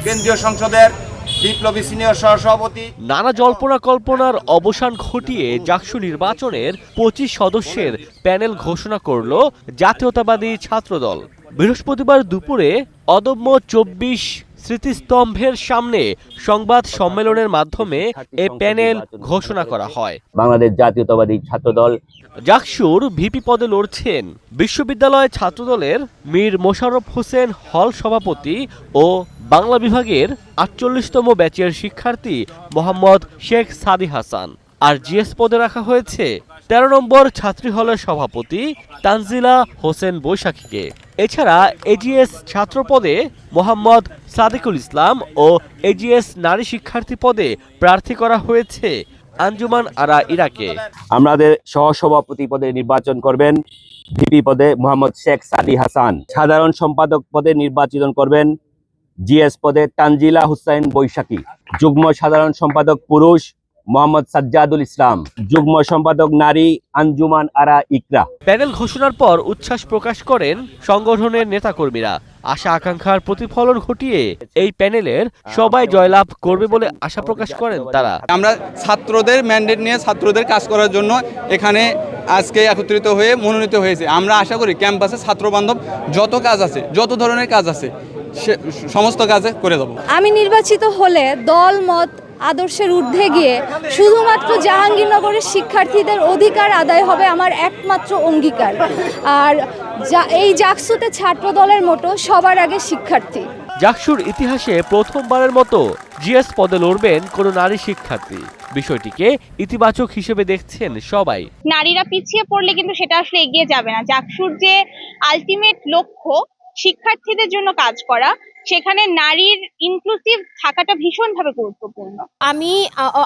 কেন্দ্রীয় সংসদের বিপ্লবী সিনিয়র সহসভাপতি। নানা জল্পনা কল্পনার অবসান ঘটিয়ে জাকসু নির্বাচনের 25 সদস্যের প্যানেল ঘোষণা করল জাতীয়তাবাদী ছাত্রদল। বৃহস্পতিবার দুপুরে অদম্য 24 স্মৃতিস্তম্ভের সামনে সংবাদ সম্মেলনের মাধ্যমে এ প্যানেল ঘোষণা করা হয়। বাংলাদেশ জাতীয়তাবাদী ছাত্রদল জাকসুর ভিপি পদে লড়ছেন বিশ্ববিদ্যালয় ছাত্রদলের মীর মোশাররফ হোসেন হল সভাপতি ও বাংলা বিভাগের ৪৮তম ব্যাচের শিক্ষার্থী মোহাম্মদ শেখ সাদি হাসান। আর জিএস পদে রাখা হয়েছে ১৩ নম্বর ছাত্রী হলের সভাপতি তানজিলা হোসেন বৈশাখীকে। এছাড়া এজিএস ছাত্র পদে মোহাম্মদ সাদিকুল ইসলাম ও এজিএস নারী শিক্ষার্থী পদে প্রার্থী করা হয়েছে আঞ্জুমান আরা ইরাকে। আমাদের সহসভাপতি পদে নির্বাচন করবেন ভিপি পদে মোহাম্মদ শেখ সাদি হাসান। সাধারণ সম্পাদক পদে নির্বাচন করবেন জিএস পদে তানজিলা হুসাইন বৈশাখী। যুগ্ম সাধারণ সম্পাদক পুরুষ মোহাম্মদ সাজ্জাদুল ইসলাম। যুগ্ম সম্পাদক নারী আঞ্জুমান আরা ইকরা। প্যানেল ঘোষণার পর উচ্ছ্বাস প্রকাশ করেন সংগঠনের নেতাকর্মীরা। আশা আকাঙ্ক্ষার প্রতিফলন ঘটিয়ে এই প্যানেলের সবাই জয়লাভ করবে বলে আশা প্রকাশ করেন তারা। আমরা ছাত্রদের ম্যান্ডেট নিয়ে ছাত্রদের কাজ করার জন্য এখানে আজকে একত্রিত হয়ে মনোনীত হয়েছে। আমরা আশা করি ক্যাম্পাসে ছাত্র বান্ধব যত কাজ আছে, যত ধরনের কাজ আছে, সমস্ত কাজে করে দেব। আমি নির্বাচিত হলে দল মত আদর্শের ঊর্ধ্বে গিয়ে শুধুমাত্র জাহাঙ্গীরনগরের শিক্ষার্থীদের অধিকার আদায় হবে আমার একমাত্র অঙ্গীকার। আর এই জাকসুতে ছাত্র দলের মতো সবার আগে শিক্ষার্থী। জাকসুর ইতিহাসে প্রথমবারের মতো জিএস পদে লড়বেন কোন নারী শিক্ষার্থী। বিষয়টিকে ইতিবাচক হিসেবে দেখছেন সবাই। নারীরা পিছিয়ে পড়লে কিন্তু সেটা আসলে এগিয়ে যাবে না। জাকসুর যে আলটিমেট লক্ষ্য শিক্ষার্থীদের জন্য কাজ করা, সেখানে নারীর ইনক্লুসিভ থাকাটা ভীষণভাবে গুরুত্বপূর্ণ। আমি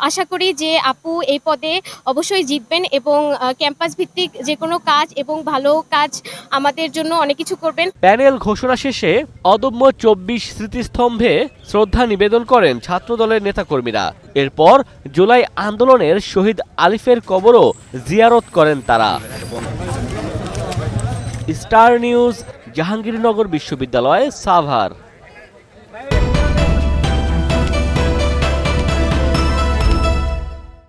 আশা করি যে আপু এই পদে অবশ্যই জিতবেন এবং ক্যাম্পাস ভিত্তিক যে কোনো কাজ এবং ভালো কাজ আমাদের জন্য অনেক কিছু করবেন। প্যানেল ঘোষণা শেষে অদম্য 24 স্মৃতিস্তম্ভে শ্রদ্ধা নিবেদন করেন ছাত্রদলের নেতাকর্মীরা। এরপর জুলাই আন্দোলনের শহীদ আলিফের কবরও জিয়ারত করেন তারা। স্টার নিউজ, জাহাঙ্গীরনগর বিশ্ববিদ্যালয়, সাভার।